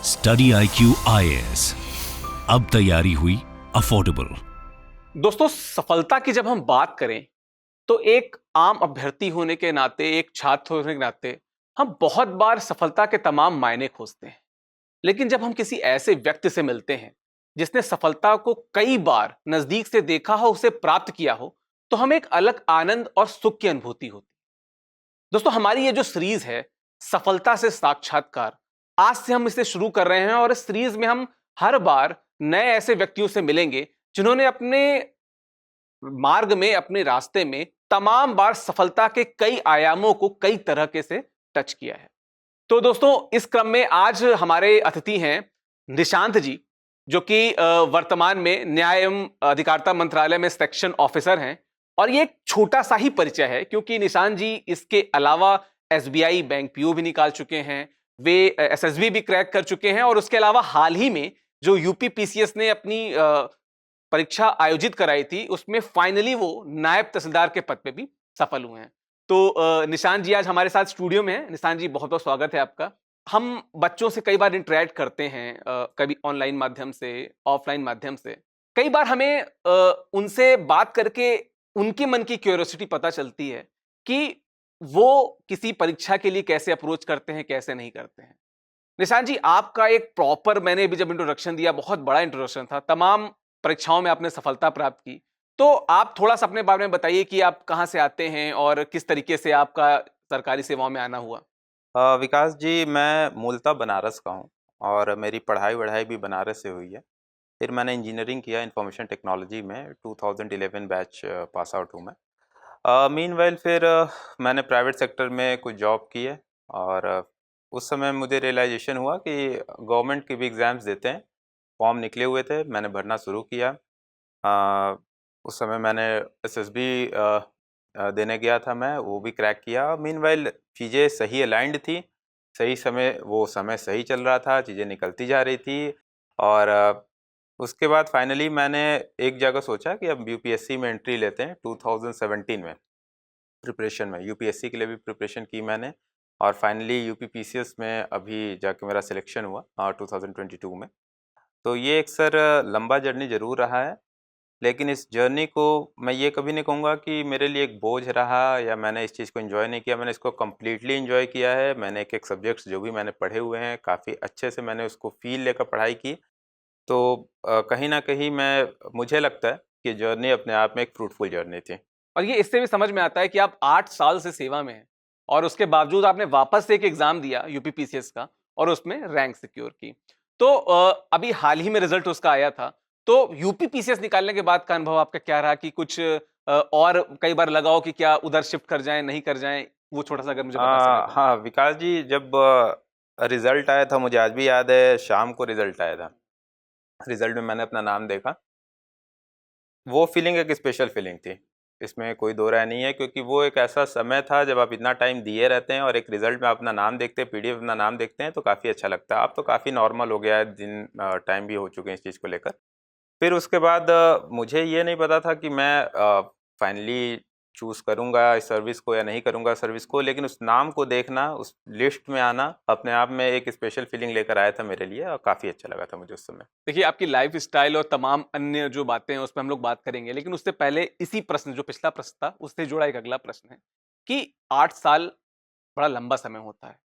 Study IQ IAS, अब तैयारी हुई अफोर्डेबल। दोस्तों, सफलता की जब हम बात करें तो एक आम अभ्यर्थी होने के नाते, एक छात्र होने के नाते हम बहुत बार सफलता के तमाम मायने खोजते हैं। लेकिन जब हम किसी ऐसे व्यक्ति से मिलते हैं जिसने सफलता को कई बार नजदीक से देखा हो, उसे प्राप्त किया हो, तो हमें एक अलग आनंद और सुख की अनुभूति होती है। दोस्तों, हमारी ये जो सीरीज है सफलता से साक्षात्कार, आज से हम इसे शुरू कर रहे हैं और इस सीरीज में हम हर बार नए ऐसे व्यक्तियों से मिलेंगे जिन्होंने अपने मार्ग में, अपने रास्ते में तमाम बार सफलता के कई आयामों को कई तरह के से टच किया है। तो दोस्तों, इस क्रम में आज हमारे अतिथि हैं निशांत जी, जो कि वर्तमान में न्याय एवं अधिकारिता मंत्रालय में सेक्शन ऑफिसर हैं। और ये एक छोटा सा ही परिचय है क्योंकि निशांत जी इसके अलावा SBI बैंक PO भी निकाल चुके हैं, वे SSB भी क्रैक कर चुके हैं और उसके अलावा हाल ही में जो UP PCS ने अपनी परीक्षा आयोजित कराई थी उसमें फाइनली वो नायब तहसीलदार के पद पे भी सफल हुए हैं। तो निशांत जी आज हमारे साथ स्टूडियो में हैं। निशांत जी, बहुत बहुत स्वागत है आपका। हम बच्चों से कई बार इंटरेक्ट करते हैं, कभी ऑनलाइन माध्यम से, ऑफलाइन माध्यम से। कई बार हमें उनसे बात करके उनके मन की क्यूरियोसिटी पता चलती है कि वो किसी परीक्षा के लिए कैसे अप्रोच करते हैं, कैसे नहीं करते हैं। निशांत जी, आपका एक प्रॉपर, मैंने अभी जब इंट्रोडक्शन दिया, बहुत बड़ा इंट्रोडक्शन था, तमाम परीक्षाओं में आपने सफलता प्राप्त की। तो आप थोड़ा सा अपने बारे में बताइए कि आप कहाँ से आते हैं और किस तरीके से आपका सरकारी सेवाओं में आना हुआ। विकास जी, मैं मूलतः बनारस का हूँ और मेरी पढ़ाई-वढ़ाई भी बनारस से हुई है। फिर मैंने इंजीनियरिंग किया इन्फॉर्मेशन टेक्नोलॉजी में, 2011 बैच पास आउट हूँ मैं। मीनवाइल फिर मैंने प्राइवेट सेक्टर में कुछ जॉब की है और उस समय मुझे रियलाइजेशन हुआ कि गवर्नमेंट के भी एग्ज़ाम्स देते हैं। फॉर्म निकले हुए थे, मैंने भरना शुरू किया। उस समय मैंने SSB देने गया था मैं, वो भी क्रैक किया। मीनवाइल चीज़ें सही अलाइन्ड थी, सही समय, वो समय सही चल रहा था, चीज़ें निकलती जा रही थी। और उसके बाद फाइनली मैंने एक जगह सोचा कि अब UPSC में एंट्री लेते हैं। 2017 में प्रिपरेशन में UPSC के लिए भी प्रिपरेशन की मैंने और फाइनली UP PCS में अभी जाके मेरा सिलेक्शन हुआ 2022 में। तो ये एक सर लंबा जर्नी ज़रूर रहा है, लेकिन इस जर्नी को मैं ये कभी नहीं कहूँगा कि मेरे लिए एक बोझ रहा या मैंने इस चीज़ को एंजॉय नहीं किया। मैंने इसको कम्प्लीटली एंजॉय किया है। मैंने एक-एक सब्जेक्ट्स जो भी मैंने पढ़े हुए हैं, काफ़ी अच्छे से मैंने उसको फ़ील लेकर पढ़ाई की। तो कहीं न कहीं मुझे लगता है कि जर्नी अपने आप में एक फ्रूटफुल जर्नी थी। और ये इससे भी समझ में आता है कि आप 8 साल से सेवा में हैं और उसके बावजूद आपने वापस से एक एग्जाम दिया UP PCS का और उसमें रैंक सिक्योर की। तो अभी हाल ही में रिजल्ट उसका आया था। तो UP PCS निकालने के बाद का अनुभव आपका क्या रहा कि कुछ और कई बार लगा हो कि क्या उधर शिफ्ट कर जाएं, नहीं कर जाएं, वो छोटा सा अगर मुझे बता सकें तो। हाँ, विकास जी, जब रिज़ल्ट आया था, मुझे आज भी याद है, शाम को रिज़ल्ट आया था। रिज़ल्ट में मैंने अपना नाम देखा। वो फीलिंग एक स्पेशल फीलिंग थी, इसमें कोई दो राय नहीं है, क्योंकि वो एक ऐसा समय था जब आप इतना टाइम दिए रहते हैं और एक रिज़ल्ट में अपना नाम देखते हैं, PDF अपना नाम देखते हैं तो काफ़ी अच्छा लगता है। अब तो काफ़ी नॉर्मल हो गया है, दिन टाइम भी हो चुके हैं इस चीज़ को लेकर। फिर उसके बाद मुझे ये नहीं पता था कि मैं फाइनली चूज़ करूँगा इस सर्विस को या नहीं करूँगा सर्विस को, लेकिन उस नाम को देखना, उस लिस्ट में आना अपने आप में एक स्पेशल फीलिंग लेकर आया था मेरे लिए और काफ़ी अच्छा लगा था मुझे उस समय। देखिए, आपकी लाइफ स्टाइल और तमाम अन्य जो बातें हैं उस पे हम लोग बात करेंगे, लेकिन उससे पहले इसी प्रश्न, जो पिछला प्रश्न था उससे जुड़ा एक अगला प्रश्न है कि 8 साल बड़ा लंबा समय होता है।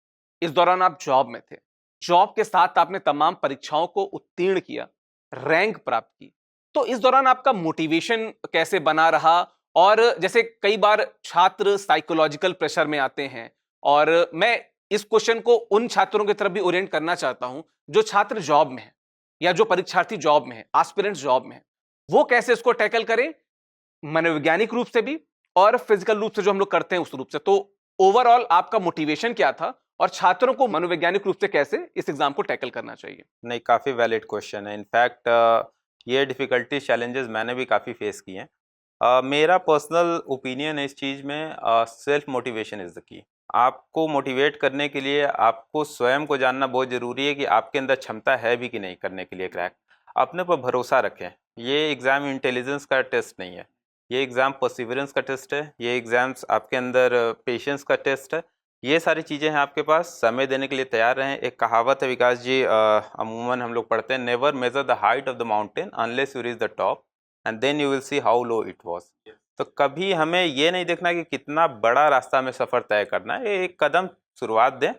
इस दौरान आप जॉब में थे। जॉब के साथ आपने तमाम परीक्षाओं को उत्तीर्ण किया, रैंक प्राप्त की। तो इस दौरान आपका मोटिवेशन कैसे बना रहा? और जैसे कई बार छात्र साइकोलॉजिकल प्रेशर में आते हैं, और मैं इस क्वेश्चन को उन छात्रों की तरफ भी ओरिएंट करना चाहता हूं जो छात्र जॉब में हैं या जो परीक्षार्थी जॉब में है, एस्पिरेंट्स जॉब में है। वो कैसे इसको टैकल करें, मनोवैज्ञानिक रूप से भी और फिजिकल रूप से जो हम लोग करते हैं उस रूप से। तो ओवरऑल आपका मोटिवेशन क्या था और छात्रों को मनोवैज्ञानिक रूप से कैसे इस एग्जाम को टैकल करना चाहिए? नहीं, काफ़ी वैलिड क्वेश्चन है। इनफैक्ट ये डिफ़िकल्टीज़, चैलेंजेस मैंने भी काफ़ी फेस किए हैं। मेरा पर्सनल ओपिनियन है इस चीज़ में, सेल्फ मोटिवेशन इज़ द की। आपको मोटिवेट करने के लिए आपको स्वयं को जानना बहुत ज़रूरी है कि आपके अंदर क्षमता है भी कि नहीं करने के लिए क्रैक। अपने पर भरोसा रखें। ये एग्ज़ाम इंटेलिजेंस का टेस्ट नहीं है, ये एग्ज़ाम परसिवरेंस का टेस्ट है, ये एग्ज़ाम्स आपके अंदर पेशेंस का टेस्ट है। ये सारी चीज़ें हैं आपके पास, समय देने के लिए तैयार रहें। एक कहावत है विकास जी, अमूमन हम लोग पढ़ते हैं, never measure the height of the mountain unless you reach the top and then you will see how low it was. तो कभी हमें ये नहीं देखना कि कितना बड़ा रास्ता हमें सफ़र तय करना है, एक कदम शुरुआत दें,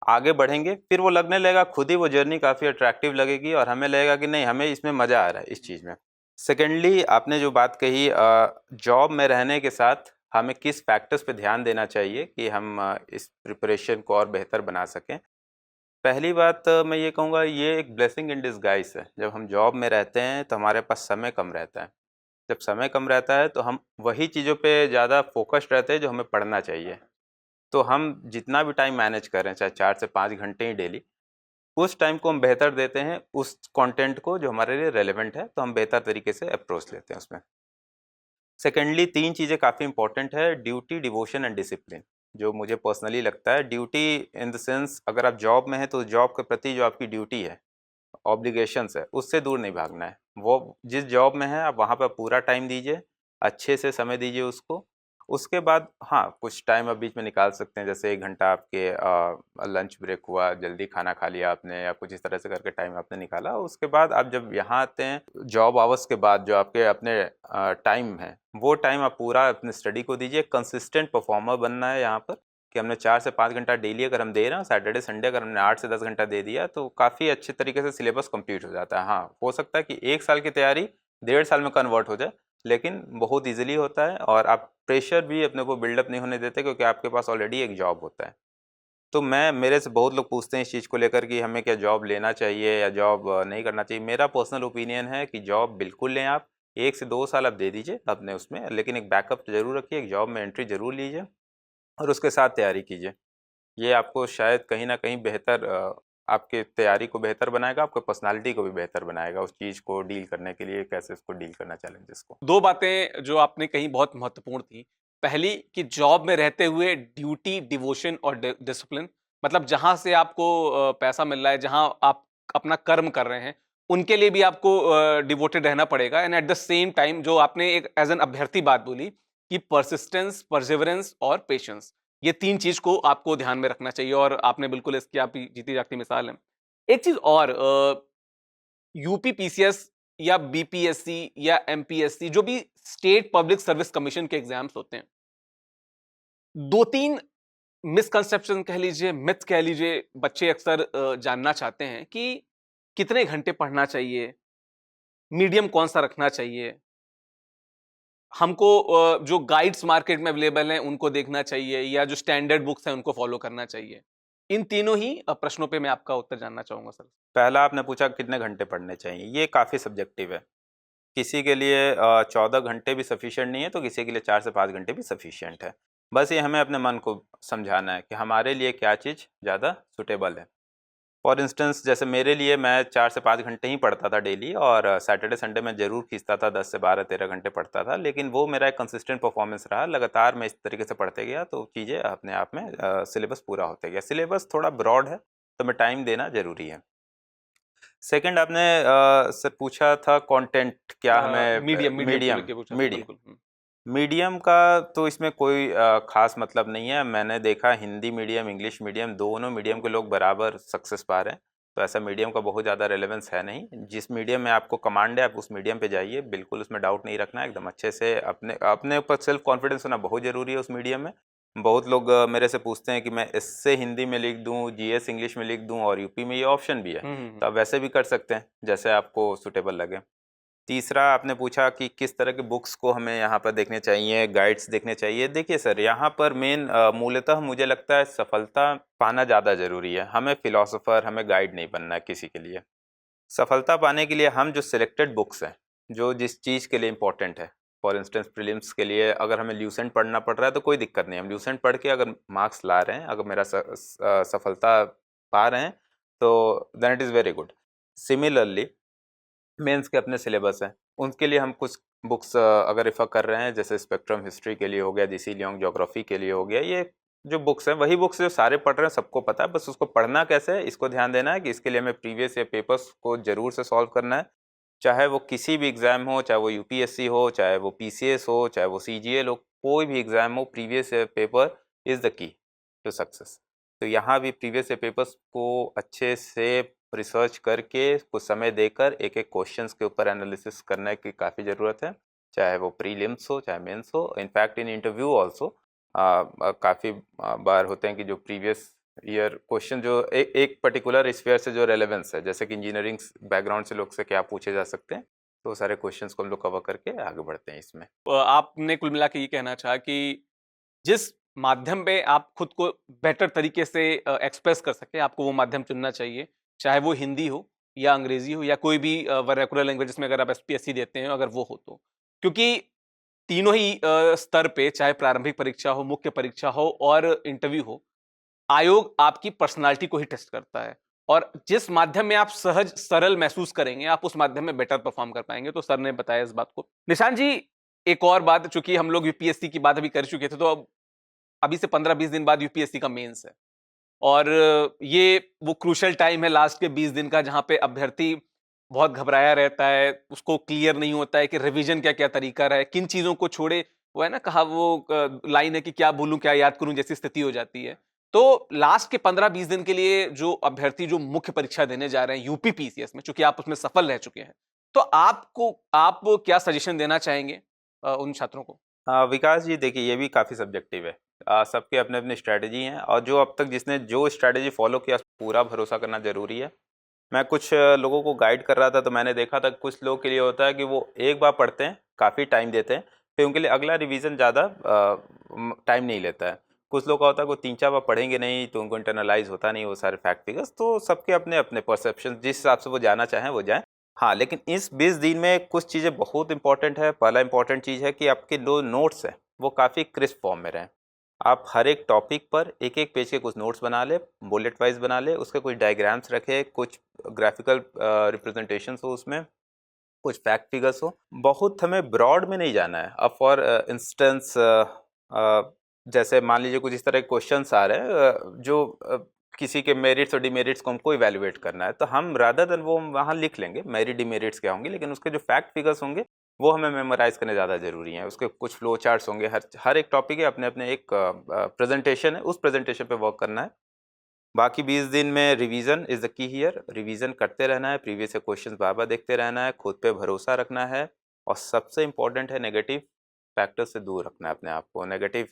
आगे बढ़ेंगे, फिर वो लगने लगेगा खुद ही, वो जर्नी काफ़ी अट्रैक्टिव लगेगी और हमें लगेगा कि नहीं, हमें इसमें मज़ा आ रहा है इस चीज़ में। सेकेंडली, आपने जो बात कही, जॉब में रहने के साथ हमें किस फैक्टर्स पे ध्यान देना चाहिए कि हम इस प्रिपरेशन को और बेहतर बना सकें। पहली बात, मैं ये कहूँगा, ये एक ब्लेसिंग इन डिस्गाइज है। जब हम जॉब में रहते हैं तो हमारे पास समय कम रहता है। जब समय कम रहता है तो हम वही चीज़ों पे ज़्यादा फोकस्ड रहते हैं जो हमें पढ़ना चाहिए। तो हम जितना भी टाइम मैनेज कर रहे हैं, चाहे 4 से 5 घंटे ही डेली, उस टाइम को हम बेहतर देते हैं उस कंटेंट को जो हमारे लिए रेलेवेंट है, तो हम बेहतर तरीके से अप्रोच लेते हैं उसमें। सेकेंडली, 3 चीज़ें काफ़ी इंपॉर्टेंट है, ड्यूटी, डिवोशन एंड डिसिप्लिन। जो मुझे पर्सनली लगता है, ड्यूटी इन द सेंस, अगर आप जॉब में हैं तो जॉब के प्रति जो आपकी ड्यूटी है, ऑब्लिगेशंस है, उससे दूर नहीं भागना है। वो जिस जॉब में है आप वहाँ पर पूरा टाइम दीजिए, अच्छे से समय दीजिए उसको। उसके बाद हाँ, कुछ टाइम आप बीच में निकाल सकते हैं, जैसे 1 घंटा आपके लंच ब्रेक हुआ, जल्दी खाना खा लिया आपने, या कुछ इस तरह से करके टाइम आपने निकाला। उसके बाद आप जब यहाँ आते हैं, जॉब आवर्स के बाद जो आपके अपने टाइम है, वो टाइम आप पूरा अपने स्टडी को दीजिए। कंसिस्टेंट परफॉर्मर बनना है यहाँ पर, कि हमने 4 से 5 घंटा डेली अगर हम दे रहे हैं, सैटरडे संडे अगर हमने 8 से 10 घंटा दे दिया, तो काफ़ी अच्छे तरीके से सिलेबस कंप्लीट हो जाता है। हाँ, हो सकता है कि 1 साल की तैयारी 1.5 साल में कन्वर्ट हो जाए, लेकिन बहुत ईज़िली होता है और आप प्रेशर भी अपने को बिल्डअप नहीं होने देते, क्योंकि आपके पास ऑलरेडी एक जॉब होता है। तो मेरे से बहुत लोग पूछते हैं इस चीज़ को लेकर कि हमें क्या जॉब लेना चाहिए या जॉब नहीं करना चाहिए। मेरा पर्सनल ओपिनियन है कि जॉब बिल्कुल लें आप, 1 से 2 साल आप दे दीजिए अपने उसमें, लेकिन एक बैकअप ज़रूर रखिए, एक जॉब में एंट्री ज़रूर लीजिए और उसके साथ तैयारी कीजिए। ये आपको शायद कहीं न कहीं बेहतर आपके तैयारी को बेहतर बनाएगा, आपको पर्सनैलिटी को भी बेहतर बनाएगा, उस चीज़ को डील करने के लिए, कैसे उसको डील करना चैलेंजेस को। 2 बातें जो आपने कही बहुत महत्वपूर्ण थी। पहली कि जॉब में रहते हुए ड्यूटी, डिवोशन और डिसिप्लिन, मतलब जहाँ से आपको पैसा मिल रहा है, जहाँ आप अपना कर्म कर रहे हैं, उनके लिए भी आपको डिवोटेड रहना पड़ेगा। And at the same time जो आपने एक एज़ एन अभ्यर्थी बात बोली कि परसिस्टेंस, परसिवरेंस और पेशेंस, ये 3 चीज़ को आपको ध्यान में रखना चाहिए और आपने बिल्कुल इसकी आप जीती जागती मिसाल हैं। एक चीज़ और, यूपी पीसीएस या बीपीएससी या एमपीएससी, जो भी स्टेट पब्लिक सर्विस कमीशन के एग्जाम्स होते हैं, 2-3 मिसकंसेप्शन कह लीजिए, मिथ कह लीजिए, बच्चे अक्सर जानना चाहते हैं कि कितने घंटे पढ़ना चाहिए, मीडियम कौन सा रखना चाहिए, हमको जो गाइड्स मार्केट में अवेलेबल हैं उनको देखना चाहिए या जो स्टैंडर्ड बुक्स हैं उनको फॉलो करना चाहिए। इन तीनों ही प्रश्नों पे मैं आपका उत्तर जानना चाहूंगा सर। पहला आपने पूछा कितने घंटे पढ़ने चाहिए, ये काफ़ी सब्जेक्टिव है। किसी के लिए 14 घंटे भी सफिशिएंट नहीं है, तो किसी के लिए 4 से 5 घंटे भी सफिशिएंट है। बस ये हमें अपने मन को समझाना है कि हमारे लिए क्या चीज़ ज़्यादा सूटेबल है। फॉर इंस्टेंस, जैसे मेरे लिए, मैं 4 से 5 घंटे ही पढ़ता था डेली, और सैटरडे संडे में ज़रूर खींचता था, 10 से 12-13 घंटे पढ़ता था, लेकिन वो मेरा एक कंसिस्टेंट परफॉर्मेंस रहा। लगातार मैं इस तरीके से पढ़ते गया, तो चीज़ें अपने आप में सिलेबस पूरा होते गया। सिलेबस थोड़ा ब्रॉड है, तो मैं टाइम देना ज़रूरी है। सेकंड, आपने सर पूछा था कंटेंट क्या हमें, मीडियम को मीडियम लेके पूछा था, मीडियम बिल्कुल। मीडियम का तो इसमें कोई ख़ास मतलब नहीं है। मैंने देखा हिंदी मीडियम, इंग्लिश मीडियम, दोनों मीडियम के लोग बराबर सक्सेस पा रहे हैं, तो ऐसा मीडियम का बहुत ज़्यादा रेलेवेंस है नहीं। जिस मीडियम में आपको कमांड है, आप उस मीडियम पे जाइए, बिल्कुल उसमें डाउट नहीं रखना है, एकदम अच्छे से अपने अपने ऊपर सेल्फ कॉन्फिडेंस होना बहुत ज़रूरी है उस मीडियम में। बहुत लोग मेरे से पूछते हैं कि मैं एस्से हिंदी में लिख दूँ, जीएस इंग्लिश में लिख दूँ, और यूपी में ये ऑप्शन भी है, तो आप वैसे भी कर सकते हैं जैसे आपको सूटेबल लगे। तीसरा, आपने पूछा कि किस तरह के बुक्स को हमें यहाँ पर देखने चाहिए, गाइड्स देखने चाहिए। देखिए सर, यहाँ पर मेन मूलतः मुझे लगता है सफलता पाना ज़्यादा ज़रूरी है। हमें फिलोसोफर, हमें गाइड नहीं बनना है किसी के लिए। सफलता पाने के लिए हम जो सिलेक्टेड बुक्स हैं, जो जिस चीज़ के लिए इम्पोर्टेंट है, फॉर इंस्टेंस प्रीलिम्स के लिए अगर हमें ल्यूसेंट पढ़ना पड़ रहा है तो कोई दिक्कत नहीं, हम ल्यूसेंट पढ़ के अगर मार्क्स ला रहे हैं, अगर मेरा सफलता पा रहे हैं, तो then it is very good. Similarly mains के अपने सिलेबस हैं, उनके लिए हम कुछ बुक्स अगर रेफर कर रहे हैं, जैसे स्पेक्ट्रम हिस्ट्री के लिए हो गया, जीसी लियोंग ज्योग्राफी के लिए हो गया, ये जो बुक्स हैं वही बुक्स जो सारे पढ़ रहे हैं, सबको पता है, बस उसको पढ़ना कैसे है इसको ध्यान देना है कि इसके लिए हमें प्रीवियस ईयर पेपर्स को ज़रूर से सॉल्व करना है। चाहे वो किसी भी एग्ज़ाम हो, चाहे वो यूपीएससी हो, चाहे वो पीसीएस हो, चाहे वो सीजीएल हो, कोई भी एग्ज़ाम हो, previous year paper is the key. To success. तो यहाँ भी प्रीवियस पेपर्स को अच्छे से रिसर्च करके कुछ समय देकर एक एक क्वेश्चंस के ऊपर एनालिसिस करने की काफ़ी ज़रूरत है, चाहे वो प्रीलिम्स हो चाहे मेंस हो। इनफैक्ट इन इंटरव्यू ऑल्सो काफ़ी बार होते हैं कि जो प्रीवियस ईयर क्वेश्चन जो एक पर्टिकुलर स्फीयर से जो रेलेवेंस है, जैसे कि इंजीनियरिंग बैकग्राउंड से लोग से क्या पूछे जा सकते हैं, तो सारे क्वेश्चंस को हम लोग कवर करके आगे बढ़ते हैं इसमें। आपने कुल मिला के ये कहना चाहा कि जिस माध्यम पे आप खुद को बेटर तरीके से एक्सप्रेस कर सके, आपको वो माध्यम चुनना चाहिए, चाहे वो हिंदी हो या अंग्रेजी हो या कोई भी वर्नाकुलर लैंग्वेजेस में अगर आप एसपीएससी देते हैं अगर वो हो तो। क्योंकि तीनों ही स्तर पे, चाहे प्रारंभिक परीक्षा हो, मुख्य परीक्षा हो और इंटरव्यू हो, आयोग आपकी पर्सनालिटी को ही टेस्ट करता है और जिस माध्यम में आप सहज सरल महसूस करेंगे, आप उस माध्यम में बेटर परफॉर्म कर पाएंगे। तो सर ने बताया इस बात को। निशान जी, एक और बात, चूंकि हम लोग यूपीएससी की बात अभी कर चुके थे, तो अब अभी से 15-20 दिन बाद यूपीएससी का मेंस है और ये वो क्रूशियल टाइम है लास्ट के 20 दिन का, जहां पे अभ्यर्थी बहुत घबराया रहता है, उसको क्लियर नहीं होता है कि रिवीजन क्या क्या तरीका रहे, किन चीजों को छोड़े। वो है ना, कहा वो लाइन है कि क्या भूलूं क्या याद करूं जैसी स्थिति हो जाती है। तो लास्ट के 15-20 दिन के लिए जो अभ्यर्थी जो मुख्य परीक्षा देने जा रहे हैं यूपी पीसीएस में, चूंकि आप उसमें सफल रह चुके हैं, तो आप क्या सजेशन देना चाहेंगे उन छात्रों को? विकास जी, देखिए ये भी काफ़ी सब्जेक्टिव है। सबके अपने अपने स्ट्रैटेजी हैं और जो अब तक जिसने जो स्ट्रैटेजी फॉलो किया, उस पर पूरा भरोसा करना ज़रूरी है। मैं कुछ लोगों को गाइड कर रहा था तो मैंने देखा था कुछ लोगों के लिए होता है कि वो एक बार पढ़ते हैं, काफ़ी टाइम देते हैं, फिर उनके लिए अगला रिवीजन ज़्यादा टाइम नहीं लेता है। कुछ लोग का होता है वो 3-4 बार पढ़ेंगे नहीं तो उनको इंटरनलाइज होता नहीं वो सारे फैक्ट फिगर्स। तो सबके अपने अपने परसेप्शन, जिस हिसाब से वो जाना चाहें वो जाएँ। हाँ, लेकिन इस 20 दिन में कुछ चीज़ें बहुत इंपॉर्टेंट है। पहला इंपॉर्टेंट चीज़ है कि आपके जो नोट्स हैं वो काफ़ी क्रिस्प फॉर्म में रहें। आप हर एक टॉपिक पर एक-एक पेज के कुछ नोट्स बना लें, बुलेट वाइज बना लें, उसके कुछ डायग्राम्स रखें, कुछ ग्राफिकल रिप्रेजेंटेशंस हो उसमें, कुछ फैक्ट फिगर्स हो। बहुत हमें ब्रॉड में नहीं जाना है। अब फॉर इंस्टेंस जैसे मान लीजिए कुछ इस तरह के क्वेश्चंस आ रहे हैं जो किसी के मेरिट्स और डिमेरिट्स को हमको इवैल्यूएट करना है, तो हम रादर देन वो वहाँ लिख लेंगे मेरिट डिमेरिट्स क्या होंगे, लेकिन उसके जो फैक्ट फिगर्स होंगे वो हमें मेमोराइज करने ज़्यादा ज़रूरी है। उसके कुछ फ्लो चार्ट्स होंगे, हर एक टॉपिक के अपने अपने एक प्रेजेंटेशन है, उस प्रेजेंटेशन पे वर्क करना है। बाकी 20 दिन में रिवीजन इज़ द की हियर। रिवीजन करते रहना है, प्रीवियस के क्वेश्चंस बार बार देखते रहना है, खुद पे भरोसा रखना है और सबसे इम्पोर्टेंट है नेगेटिव फैक्टर से दूर रखना है अपने आप को। नेगेटिव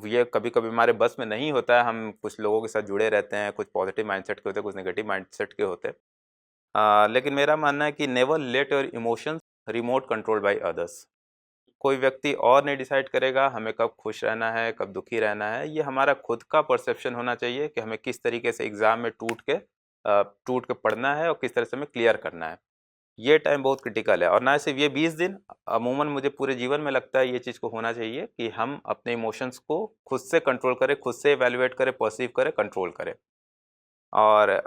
ये कभी कभी हमारे बस में नहीं होता है, हम कुछ लोगों के साथ जुड़े रहते हैं, कुछ पॉजिटिव माइंडसेट के होते हैं, कुछ नेगेटिव माइंडसेट के होते हैं। लेकिन मेरा मानना है कि never let your emotions remote control by others. कोई व्यक्ति और नहीं डिसाइड करेगा हमें कब खुश रहना है, कब दुखी रहना है। ये हमारा खुद का परसेप्शन होना चाहिए कि हमें किस तरीके से एग्ज़ाम में टूट के पढ़ना है और किस तरह से हमें क्लियर करना है। ये टाइम बहुत क्रिटिकल है और ना सिर्फ ये 20 दिन, अमूमन मुझे पूरे जीवन में लगता है ये चीज़ को होना चाहिए कि हम अपने इमोशंस को खुद से कंट्रोल करें, खुद से इवैल्यूएट करें, पर्सीव करें, कंट्रोल करें। और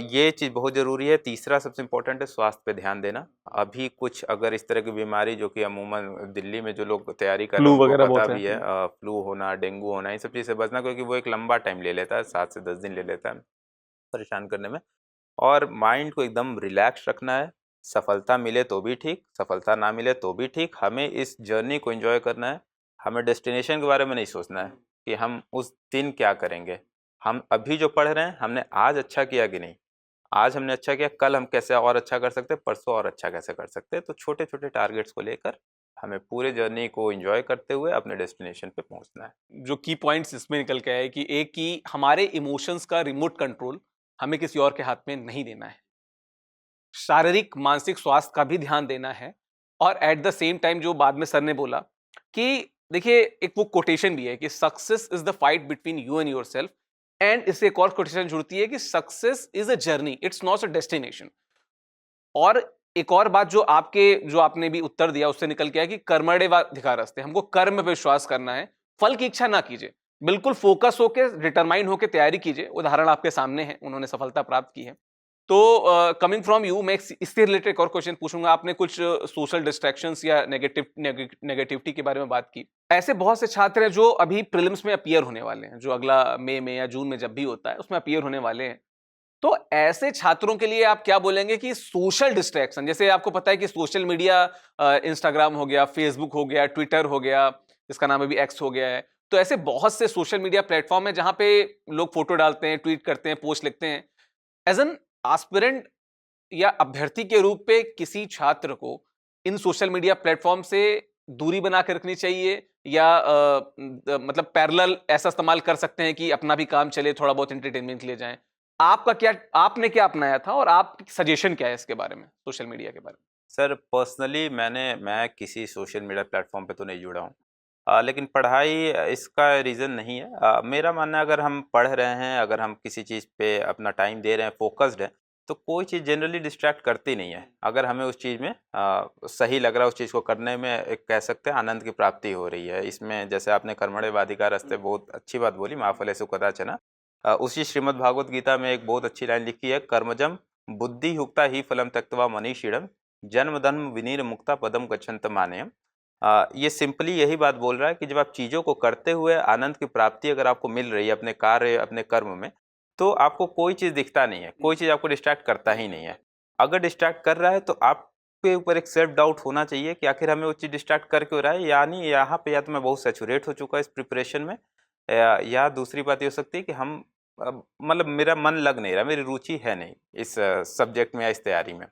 ये चीज़ बहुत ज़रूरी है। तीसरा सबसे इम्पोर्टेंट है स्वास्थ्य पे ध्यान देना। अभी कुछ अगर इस तरह की बीमारी जो कि अमूमन दिल्ली में जो लोग तैयारी कर रहे फ्लू हैं उनको वगैरह पता बहुत भी है। है, फ्लू होना, डेंगू होना, इन सब चीज़ से बचना, क्योंकि वो एक लंबा टाइम ले लेता है, 7 से 10 दिन ले लेता है परेशान करने में। और माइंड को एकदम रिलैक्स रखना है। सफलता मिले तो भी ठीक, सफलता ना मिले तो भी ठीक, हमें इस जर्नी को एंजॉय करना है। हमें डेस्टिनेशन के बारे में नहीं सोचना है कि हम उस दिन क्या करेंगे। हम अभी जो पढ़ रहे हैं हमने आज अच्छा किया कि नहीं, आज हमने अच्छा किया, कल हम कैसे और अच्छा कर सकते हैं, परसों और अच्छा कैसे कर सकते हैं। तो छोटे छोटे टारगेट्स को लेकर हमें पूरे जर्नी को एंजॉय करते हुए अपने डेस्टिनेशन पे पहुंचना है। जो की पॉइंट्स इसमें निकल के आए कि एक की हमारे इमोशंस का रिमोट कंट्रोल हमें किसी और के हाथ में नहीं देना है, शारीरिक मानसिक स्वास्थ्य का भी ध्यान देना है। और एट द सेम टाइम जो बाद में सर ने बोला कि देखिए, एक वो कोटेशन भी है कि success is the fight between you and your self, and इससे एक और कोटेशन जुड़ती है कि success is a journey, it's not a destination. और एक और बात जो आपने भी उत्तर दिया उससे निकल के आया कि कर्मण्येवाधिकारस्ते, हमको कर्म पे विश्वास करना है, फल की इच्छा ना कीजिए, बिल्कुल फोकस होके डिटरमाइन होके तैयारी कीजिए। उदाहरण आपके सामने है, उन्होंने सफलता प्राप्त की है। तो कमिंग फ्रॉम यू, मैं इससे रिलेटेड एक और क्वेश्चन पूछूंगा। आपने कुछ सोशल डिस्ट्रैक्शंस या नेगेटिविटी के बारे में बात की। ऐसे बहुत से छात्र हैं जो अभी प्रीलिम्स में अपीयर होने वाले हैं, जो अगला मई में या जून में जब भी होता है उसमें अपीयर होने वाले हैं। तो ऐसे छात्रों के लिए आप क्या बोलेंगे कि सोशल डिस्ट्रैक्शन, जैसे आपको पता है कि सोशल मीडिया, इंस्टाग्राम हो गया, फेसबुक हो गया, ट्विटर हो गया, इसका नाम अभी एक्स हो गया है, तो ऐसे बहुत से सोशल मीडिया प्लेटफॉर्म है जहां पे लोग फोटो डालते हैं, ट्वीट करते हैं, पोस्ट लिखते हैं। एज एन एस्पिरेंट या अभ्यर्थी के रूप पे किसी छात्र को इन सोशल मीडिया प्लेटफॉर्म से दूरी बना के रखनी चाहिए, या मतलब पैरेलल ऐसा इस्तेमाल कर सकते हैं कि अपना भी काम चले, थोड़ा बहुत एंटरटेनमेंट के लिए जाएं? आपने क्या अपनाया था और आपकी सजेशन क्या है इसके बारे में, सोशल मीडिया के बारे में? सर पर्सनली मैं किसी सोशल मीडिया प्लेटफॉर्म पे तो नहीं जुड़ा हूँ। लेकिन पढ़ाई इसका रीज़न नहीं है। मेरा मानना है अगर हम पढ़ रहे हैं, अगर हम किसी चीज़ पे अपना टाइम दे रहे हैं, फ़ोकस्ड हैं, तो कोई चीज़ जनरली डिस्ट्रैक्ट करती नहीं है। अगर हमें उस चीज़ में सही लग रहा है, उस चीज़ को करने में एक कह सकते हैं आनंद की प्राप्ति हो रही है। इसमें जैसे आपने कर्मण्येवाधिकारस्ते बहुत अच्छी बात बोली, मा फलेषु कदाचन। उसी श्रीमद् भागवत गीता में एक बहुत अच्छी लाइन लिखी है, कर्मजम बुद्धियुक्ता ही फलम त्यक्त्वा मनीषिणम जन्म धर्म विनीर मुक्ता पदम गच्छन्त मानेयम। ये सिंपली यही बात बोल रहा है कि जब आप चीज़ों को करते हुए आनंद की प्राप्ति अगर आपको मिल रही है अपने कार्य, अपने कर्म में, तो आपको कोई चीज़ दिखता नहीं है, कोई चीज़ आपको डिस्ट्रैक्ट करता ही नहीं है। अगर डिस्ट्रैक्ट कर रहा है तो आपके ऊपर एक सेल्फ डाउट होना चाहिए कि आखिर हमें वो चीज़ डिस्ट्रैक्ट कर क्यों रहा है। यानी यहाँ पे या तो मैं बहुत सैचुरेट हो चुका इस प्रिपरेशन में, या दूसरी बात ये हो सकती है कि हम मतलब मेरा मन लग नहीं रहा, मेरी रुचि है नहीं इस सब्जेक्ट में या इस तैयारी में।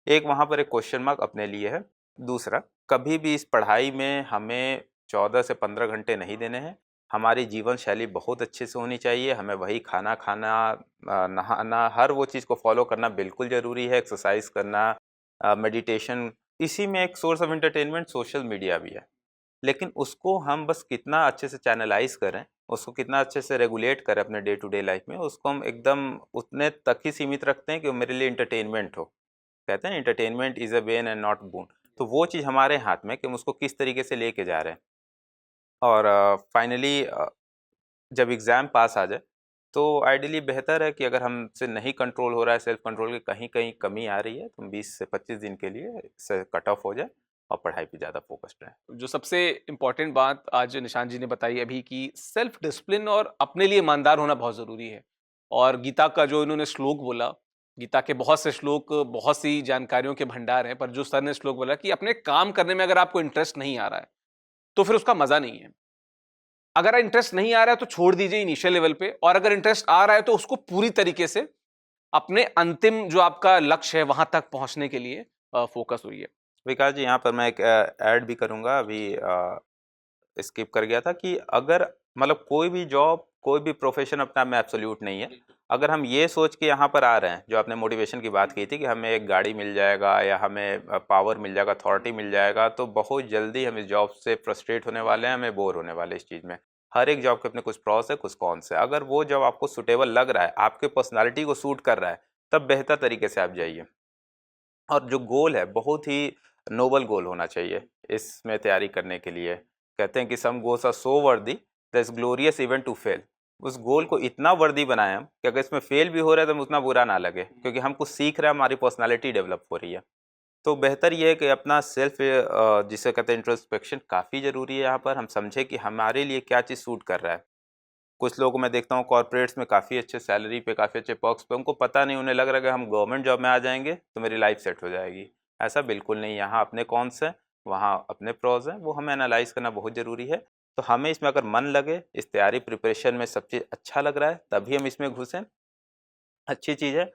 एक वहाँ पर एक क्वेश्चन मार्क अपने लिए है। दूसरा, कभी भी इस पढ़ाई में हमें 14 से 15 घंटे नहीं देने हैं। हमारी जीवन शैली बहुत अच्छे से होनी चाहिए। हमें वही खाना खाना, नहाना, हर वो चीज़ को फॉलो करना बिल्कुल ज़रूरी है। एक्सरसाइज करना, मेडिटेशन, इसी में एक source of entertainment social media भी है। लेकिन उसको हम बस कितना अच्छे से चैनलाइज करें, उसको कितना अच्छे से रेगुलेट करें अपने डे टू डे लाइफ में, उसको हम एकदम उतने तक ही सीमित रखते हैं कि वो मेरे लिए एंटरटेनमेंट हो। कहते हैं entertainment is a when and not bone. तो वो चीज़ हमारे हाथ में कि हम उसको किस तरीके से लेके जा रहे हैं। और फाइनली जब एग्ज़ाम पास आ जाए तो आइडियली बेहतर है कि अगर हमसे नहीं कंट्रोल हो रहा है, सेल्फ कंट्रोल की कहीं कहीं कमी आ रही है, तो हम 20 से 25 दिन के लिए इससे कट ऑफ हो जाए और पढ़ाई पे ज़्यादा फोकस्ड रहें। जो सबसे इम्पोर्टेंट बात आज निशांत जी ने बताई अभी, कि सेल्फ डिसिप्लिन और अपने लिए ईमानदार होना बहुत ज़रूरी है। और गीता का जो इन्होंने श्लोक बोला, गीता के बहुत से श्लोक, बहुत सी जानकारियों के भंडार हैं, पर जो सर ने श्लोक बोला कि अपने काम करने में अगर आपको इंटरेस्ट नहीं आ रहा है तो फिर उसका मज़ा नहीं है। अगर इंटरेस्ट नहीं आ रहा है तो छोड़ दीजिए इनिशियल लेवल पे, और अगर इंटरेस्ट आ रहा है तो उसको पूरी तरीके से अपने अंतिम जो आपका लक्ष्य है वहां तक पहुंचने के लिए फोकस हुई है। विकास जी, यहाँ पर मैं एक ऐड भी करूँगा, अभी स्किप कर गया था कि अगर मतलब कोई भी जॉब, कोई भी प्रोफेशन अपने आप में एब्सोल्यूट नहीं है। अगर हम ये सोच के यहाँ पर आ रहे हैं, जो आपने मोटिवेशन की बात की थी कि हमें एक गाड़ी मिल जाएगा या हमें पावर मिल जाएगा, अथॉरिटी मिल जाएगा, तो बहुत जल्दी हम इस जॉब से फ्रस्ट्रेट होने वाले हैं, हमें बोर होने वाले हैं इस चीज़ में। हर एक जॉब के अपने कुछ प्रॉस है, कुछ कॉन्स है। अगर वो जॉब आपको सुटेबल लग रहा है, आपके पर्सनैलिटी को सूट कर रहा है, तब बेहतर तरीके से आप जाइए। और जो गोल है बहुत ही नोबल गोल होना चाहिए इसमें तैयारी करने के लिए। कहते हैं कि some goals are so worthy that's glorious even to fail. उस गोल को इतना वर्दी बनाएं हम कि अगर इसमें फेल भी हो रहा है तो उतना बुरा ना लगे, क्योंकि हम कुछ सीख रहे हैं, हमारी पर्सनालिटी डेवलप हो रही है। तो बेहतर ये है कि अपना सेल्फ जिसे कहते हैं इंट्रोस्पेक्शन काफ़ी ज़रूरी है। यहाँ पर हम समझें कि हमारे लिए क्या चीज़ सूट कर रहा है। कुछ लोगों को मैं देखता हूँ कॉर्पोरेट्स में काफ़ी अच्छे सैलरी पे, काफ़ी अच्छे पर्क्स पे, उनको पता नहीं, उन्हें लग रहा है कि हम गवर्नमेंट जॉब में आ जाएंगे तो मेरी लाइफ सेट हो जाएगी। ऐसा बिल्कुल नहीं। यहाँ अपने कॉन्स हैं, वहाँ अपने प्रॉज हैं, वो हमें एनालाइज करना बहुत ज़रूरी है। तो हमें इसमें अगर मन लगे, इस तैयारी प्रिपरेशन में सब चीज़ अच्छा लग रहा है, तभी हम इसमें घुसें। अच्छी चीज़ है।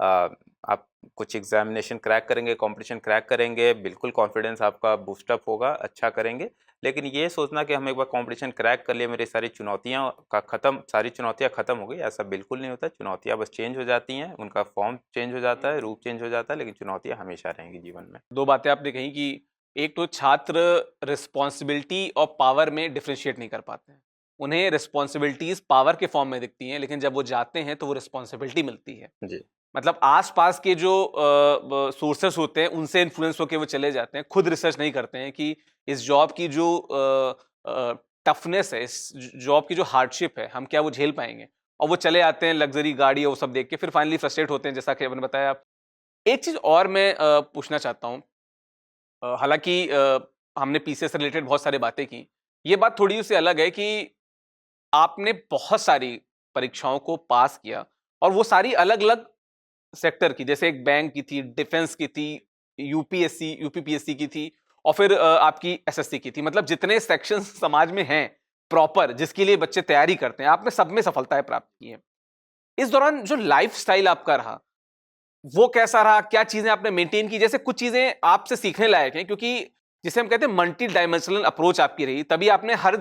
आप कुछ एग्जामिनेशन क्रैक करेंगे, कंपटीशन क्रैक करेंगे, बिल्कुल कॉन्फिडेंस आपका बूस्टअप होगा, अच्छा करेंगे। लेकिन ये सोचना कि हम एक बार कंपटीशन क्रैक कर लिए, मेरी सारी चुनौतियाँ ख़त्म हो गई, ऐसा बिल्कुल नहीं होता। चुनौतियाँ बस चेंज हो जाती हैं, उनका फॉर्म चेंज हो जाता है, रूप चेंज हो जाता है, लेकिन चुनौतियाँ हमेशा रहेंगी जीवन में। दो बातें आपने कही कि एक तो छात्र रिस्पॉन्सिबिलिटी और पावर में डिफ्रेंशिएट नहीं कर पाते हैं। उन्हें रिस्पॉन्सिबिलिटीज पावर के फॉर्म में दिखती हैं, लेकिन जब वो जाते हैं तो वो रिस्पॉन्सिबिलिटी मिलती है। जी। मतलब आसपास के जो सोर्सेस होते हैं उनसे इन्फ्लुएंस होकर वो चले जाते हैं, खुद रिसर्च नहीं करते हैं कि इस जॉब की जो टफनेस है, इस जॉब की जो हार्डशिप है, हम क्या वो झेल पाएंगे, और वो चले आते हैं लग्जरी गाड़ी और वो सब देख के, फिर फाइनली फ्रस्ट्रेट होते हैं, जैसा कि आपने बताया। एक चीज और मैं पूछना चाहता हूँ, हालांकि हमने पीसीएस से रिलेटेड बहुत सारी बातें की, ये बात थोड़ी सी अलग है कि आपने बहुत सारी परीक्षाओं को पास किया, और वो सारी अलग अलग सेक्टर की, जैसे एक बैंक की थी, डिफेंस की थी, यूपीएससी यूपीपीएससी की थी, और फिर आपकी एसएससी की थी। मतलब जितने सेक्शंस समाज में हैं, प्रॉपर जिसके लिए बच्चे तैयारी करते हैं, आपने सब में सफलताएं प्राप्त की हैं। इस दौरान जो लाइफस्टाइल आपका रहा, वो कैसा रहा? क्या चीजें आपने मेंटेन की? जैसे कुछ चीजें आपसे सीखने लायक हैं, क्योंकि जिसे हम कहते हैं मल्टी डायमेंशनल अप्रोच आपकी रही, तभी आपने हर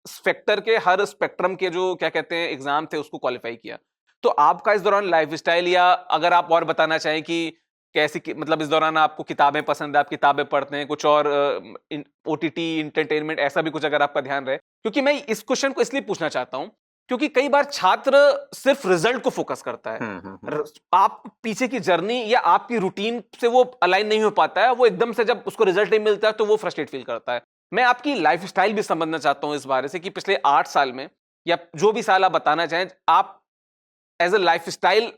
स्पेक्टर के, हर स्पेक्ट्रम के जो क्या कहते हैं एग्जाम थे उसको क्वालिफाई किया। तो आपका इस दौरान लाइफस्टाइल, या अगर आप और बताना चाहें कि कैसी मतलब इस दौरान आपको किताबें पसंद है, आप किताबें पढ़ते हैं, कुछ और ओटीटी इंटरटेनमेंट ऐसा भी कुछ अगर आपका ध्यान रहे। क्योंकि मैं इस क्वेश्चन को इसलिए पूछना चाहता हूं क्योंकि कई बार छात्र सिर्फ रिजल्ट को फोकस करता है, आप पीछे की जर्नी या आपकी रूटीन से वो अलाइन नहीं हो पाता है, वो एकदम से जब उसको रिजल्ट नहीं मिलता है तो वो फ्रस्ट्रेट फील करता है। मैं आपकी लाइफस्टाइल भी समझना चाहता हूं इस बारे से कि पिछले 8 साल में या जो भी साल आप बताना चाहें, आप एज अ लाइफस्टाइल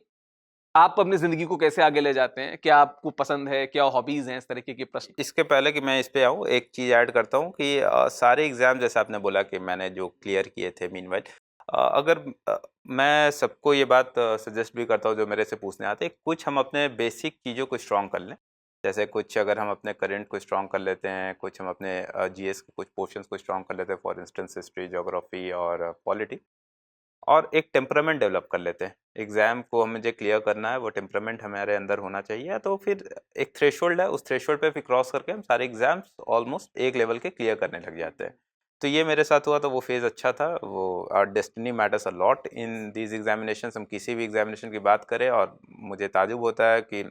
आप अपनी जिंदगी को कैसे आगे ले जाते हैं? क्या आपको पसंद है, क्या हॉबीज हैं, इस तरीके के प्रश्न। इसके पहले कि मैं इस पे आऊँ, एक चीज़ ऐड करता हूँ कि सारे एग्ज़ाम जैसे आपने बोला कि मैंने जो क्लियर किए थे मीनवाइल, अगर मैं सबको ये बात सजेस्ट भी करता हूँ जो मेरे से पूछने आते हैं, कुछ हम अपने बेसिक चीज़ों को स्ट्रॉन्ग कर लें। जैसे कुछ अगर हम अपने करंट को स्ट्रॉन्ग कर लेते हैं, कुछ हम अपने जीएस के कुछ पोर्शंस को स्ट्रॉन्ग कर लेते हैं, फॉर इंस्टेंस हिस्ट्री, ज्योग्राफी और पॉलिटी, और एक टेम्परामेंट डेवलप कर लेते हैं। एग्ज़ाम को हमें जो क्लियर करना है वो टेम्परामेंट हमारे अंदर होना चाहिए, तो फिर एक थ्रेशोल्ड है, उस थ्रेशोल्ड पे फिर क्रॉस करके हम सारे एग्ज़ाम्स ऑलमोस्ट एक लेवल के क्लियर करने लग जाते हैं। तो ये मेरे साथ हुआ, तो वो फेज़ अच्छा था। वो destiny matters a lot in these examinations. हम किसी भी एग्ज़ामिनेशन की बात करें, और मुझे ताज्जुब होता है कि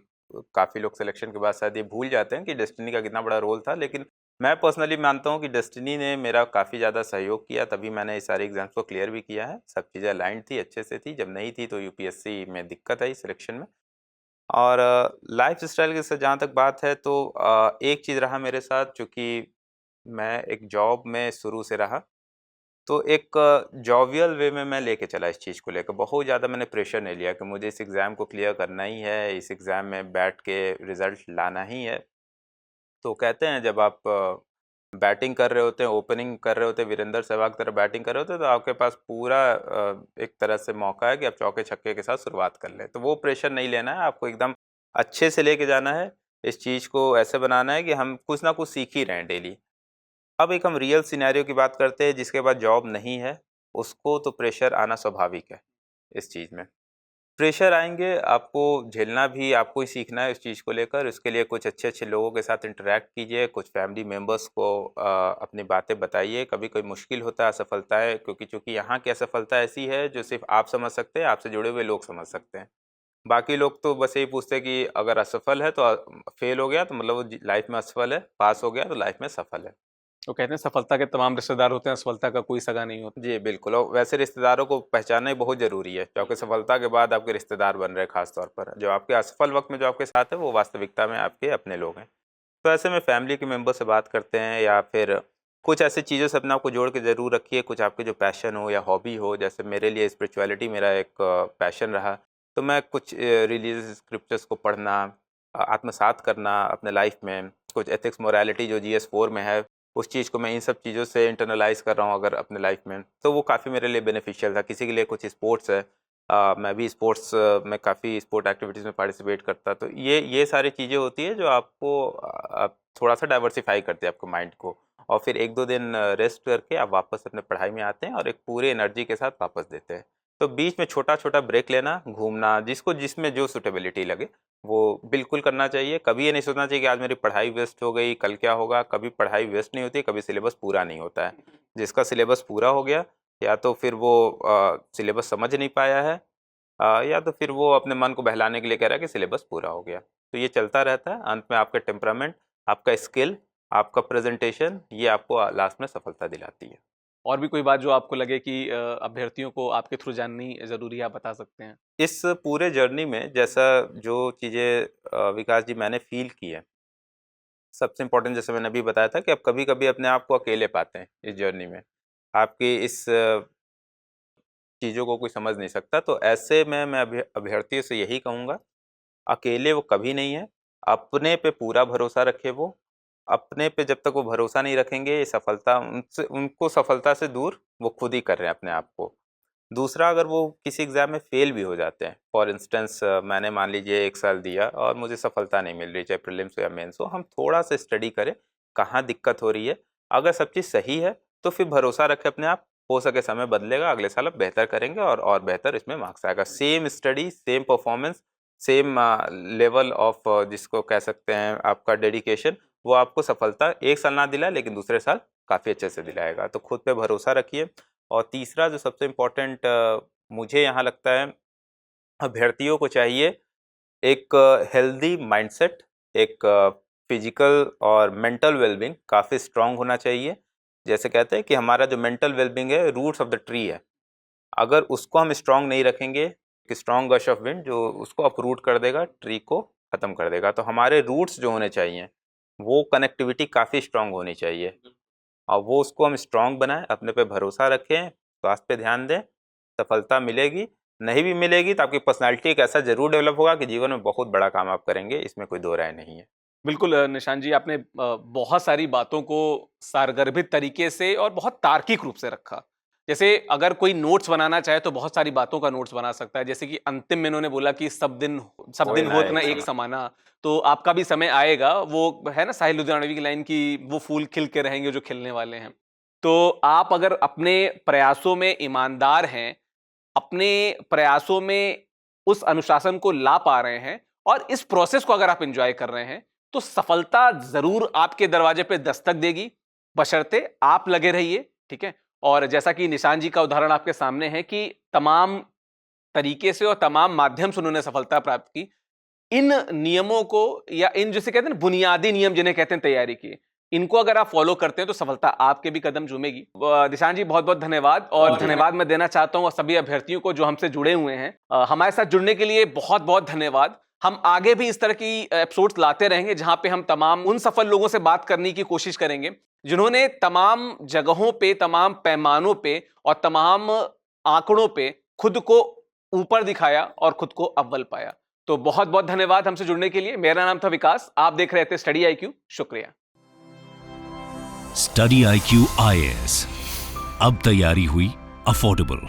काफ़ी लोग सिलेक्शन के बाद शायद ये भूल जाते हैं कि डेस्टिनी का कितना बड़ा रोल था, लेकिन मैं पर्सनली मानता हूँ कि डेस्टिनी ने मेरा काफ़ी ज़्यादा सहयोग किया, तभी मैंने इस सारे एग्ज़ाम्स को क्लियर भी किया है। सब चीज़ें अलाइन्ड थी, अच्छे से थी। जब नहीं थी तो यूपीएससी में दिक्कत आई सिलेक्शन में। और लाइफ़स्टाइल की से जहाँ तक बात है, तो एक चीज़ रहा मेरे साथ, चूँकि मैं एक जॉब में शुरू से रहा, तो एक जॉवियल वे में मैं लेके चला इस चीज़ को लेकर। बहुत ज़्यादा मैंने प्रेशर नहीं लिया कि मुझे इस एग्ज़ाम को क्लियर करना ही है, इस एग्ज़ाम में बैठ के रिज़ल्ट लाना ही है। तो कहते हैं जब आप बैटिंग कर रहे होते हैं, ओपनिंग कर रहे होते हैं, वीरेंद्र सहवाग की तरह बैटिंग कर रहे होते हैं, तो आपके पास पूरा एक तरह से मौका है कि आप चौके-छक्के के साथ शुरुआत कर लें। तो वो प्रेशर नहीं लेना है, आपको एकदम अच्छे से लेके जाना है। इस चीज़ को ऐसे बनाना है कि हम कुछ ना कुछ सीख ही रहे हैं डेली। अब एक हम रियल सिनेरियो की बात करते हैं, जिसके पास जॉब नहीं है, उसको तो प्रेशर आना स्वाभाविक है इस चीज़ में। प्रेशर आएँगे, आपको झेलना भी आपको ही सीखना है इस चीज़ को लेकर। इसके लिए कुछ अच्छे-अच्छे लोगों के साथ इंटरैक्ट कीजिए, कुछ फैमिली मेंबर्स को अपनी बातें बताइए। कभी कोई मुश्किल होता है, असफलताएँ, क्योंकि चूँकि यहाँ की असफलता ऐसी है जो सिर्फ़ आप समझ सकते हैं, आपसे जुड़े हुए लोग समझ सकते हैं। बाकी लोग तो बस यही पूछते हैं कि अगर असफल है तो फेल हो गया तो मतलब वो लाइफ़ में असफल है, पास हो गया तो लाइफ़ में सफल है। तो कहते हैं सफलता के तमाम रिश्तेदार होते हैं, असफलता का कोई सगा नहीं होता। जी, बिल्कुल। और वैसे रिश्तेदारों को पहचानना ही बहुत ज़रूरी है, क्योंकि सफलता के बाद आपके रिश्तेदार बन रहे हैं ख़ास तौर पर। जो आपके असफल वक़्त में जो आपके साथ है, वो वास्तविकता में आपके अपने लोग हैं। तो ऐसे में फैमिली के मेंबर से बात करते हैं, या फिर कुछ ऐसी चीज़ों से अपने आप को जोड़ के ज़रूर रखिए, कुछ आपके जो पैशन हो या हॉबी हो। जैसे मेरे लिए स्पिरिचुअलिटी मेरा एक पैशन रहा, तो मैं कुछ रिलीजियस स्क्रिप्चर्स को पढ़ना, आत्मसात करना अपने लाइफ़ में, कुछ एथिक्स मोरालिटी जो जीएस 4 में है, उस चीज़ को मैं इन सब चीज़ों से इंटरनलाइज़ कर रहा हूँ अगर अपने लाइफ़ में, तो वो काफ़ी मेरे लिए बेनिफिशियल था। किसी के लिए कुछ स्पोर्ट्स है, मैं भी स्पोर्ट्स में काफ़ी स्पोर्ट एक्टिविटीज़ में पार्टिसिपेट करता, तो ये सारी चीज़ें होती है जो आपको थोड़ा-सा डाइवर्सिफ़ाई करती है आपके माइंड को, और फिर 1-2 दिन रेस्ट करके आप वापस अपने पढ़ाई में आते हैं और एक पूरे एनर्जी के साथ वापस देते हैं। तो बीच में छोटा-छोटा ब्रेक लेना, घूमना, जिसको जिसमें जो सूटेबिलिटी लगे, वो बिल्कुल करना चाहिए। कभी ये नहीं सोचना चाहिए कि आज मेरी पढ़ाई वेस्ट हो गई, कल क्या होगा? कभी पढ़ाई वेस्ट नहीं होती, कभी सिलेबस पूरा नहीं होता है। जिसका सिलेबस पूरा हो गया, या तो फिर वो सिलेबस समझ नहीं पाया है, या तो फिर वो अपने मन को बहलाने के लिए कह रहा है कि सिलेबस पूरा हो गया। तो ये चलता रहता है। अंत में आपका टेम्परामेंट, आपका स्किल, आपका प्रेज़ेंटेशन, ये आपको लास्ट में सफलता दिलाती है। और भी कोई बात जो आपको लगे कि अभ्यर्थियों को आपके थ्रू जाननी ज़रूरी है, आप बता सकते हैं? इस पूरे जर्नी में जैसा जो चीज़ें विकास जी मैंने फ़ील की है, सबसे इम्पोर्टेंट जैसे मैंने अभी बताया था कि आप कभी-कभी अपने आप को अकेले पाते हैं इस जर्नी में। आपकी इस चीज़ों को कोई समझ नहीं सकता, तो ऐसे में मैं अभ्यर्थियों से यही कहूँगा, अकेले वो कभी नहीं है। अपने पे पूरा भरोसा रखें वो। अपने पे जब तक वो भरोसा नहीं रखेंगे, ये सफलता उनसे उनको सफलता से दूर वो खुद ही कर रहे हैं अपने आप को। दूसरा, अगर वो किसी एग्ज़ाम में फ़ेल भी हो जाते हैं, फॉर इंस्टेंस मैंने मान लीजिए 1 साल दिया और मुझे सफलता नहीं मिल रही, चाहे प्रीलिम्स हो या मेंस हो, हम थोड़ा-सा स्टडी करें, कहाँ दिक्कत हो रही है। अगर सब चीज़ सही है, तो फिर भरोसा रखें अपने आप, हो सके समय बदलेगा, अगले साल आप बेहतर करेंगे और बेहतर इसमें मार्क्स आएगा। Same study, same performance, same level of जिसको कह सकते हैं आपका डेडिकेशन, वो आपको सफलता एक साल ना दिलाए लेकिन दूसरे साल काफ़ी अच्छे से दिलाएगा। तो खुद पे भरोसा रखिए। और तीसरा जो सबसे इम्पोर्टेंट मुझे यहाँ लगता है, अभ्यर्थियों को चाहिए एक हेल्दी माइंडसेट, एक फिजिकल और मेंटल वेलबींग काफ़ी स्ट्रांग होना चाहिए। जैसे कहते हैं कि हमारा जो मेंटल वेलबींग है रूट्स ऑफ द ट्री है, अगर उसको हम स्ट्रांग नहीं रखेंगे, कि स्ट्रांग गश ऑफ विंड जो उसको अपरूट कर देगा, ट्री को ख़त्म कर देगा। तो हमारे रूट्स जो होने चाहिए वो कनेक्टिविटी काफ़ी स्ट्रांग होनी चाहिए, और वो उसको हम स्ट्रांग बनाएं, अपने पे भरोसा रखें, स्वास्थ्य पे ध्यान दें, सफलता मिलेगी। नहीं भी मिलेगी तो आपकी पर्सनालिटी एक ऐसा जरूर डेवलप होगा कि जीवन में बहुत बड़ा काम आप करेंगे, इसमें कोई दो राय नहीं है। बिल्कुल निशांत जी, आपने बहुत सारी बातों को सारगर्भित तरीके से और बहुत तार्किक रूप से रखा। जैसे अगर कोई नोट्स बनाना चाहे तो बहुत सारी बातों का नोट्स बना सकता है। जैसे कि अंतिम में इन्होंने बोला कि सब दिन होत ना एक समाना, तो आपका भी समय आएगा। वो है ना साहिल लुधियानवी की लाइन की, वो फूल खिल के रहेंगे जो खिलने वाले हैं। तो आप अगर अपने प्रयासों में ईमानदार हैं, अपने प्रयासों में उस अनुशासन को ला पा रहे हैं और इस प्रोसेस को अगर आप एंजॉय कर रहे हैं, तो सफलता जरूर आपके दरवाजे पे दस्तक देगी, बशर्ते आप लगे रहिए। ठीक है। और जैसा कि निशांत जी का उदाहरण आपके सामने है कि तमाम तरीके से और तमाम माध्यम से उन्होंने सफलता प्राप्त की। इन नियमों को, या इन जिसे कहते हैं बुनियादी नियम जिन्हें कहते हैं तैयारी की, इनको अगर आप फॉलो करते हैं तो सफलता आपके भी कदम चूमेगी। निशांत जी बहुत बहुत धन्यवाद। और धन्यवाद मैं देना चाहता हूं सभी अभ्यर्थियों को जो हमसे जुड़े हुए हैं। हमारे साथ जुड़ने के लिए बहुत बहुत धन्यवाद। हम आगे भी इस तरह की एपिसोड्स लाते रहेंगे जहां पे हम तमाम उन सफल लोगों से बात करने की कोशिश करेंगे जिन्होंने तमाम जगहों पे, तमाम पैमानों पे और तमाम आंकड़ों पे खुद को ऊपर दिखाया और खुद को अव्वल पाया। तो बहुत बहुत धन्यवाद हमसे जुड़ने के लिए। मेरा नाम था विकास, आप देख रहे थे स्टडी IQ। शुक्रिया। स्टडी IQ IAS, अब तैयारी हुई अफोर्डेबल।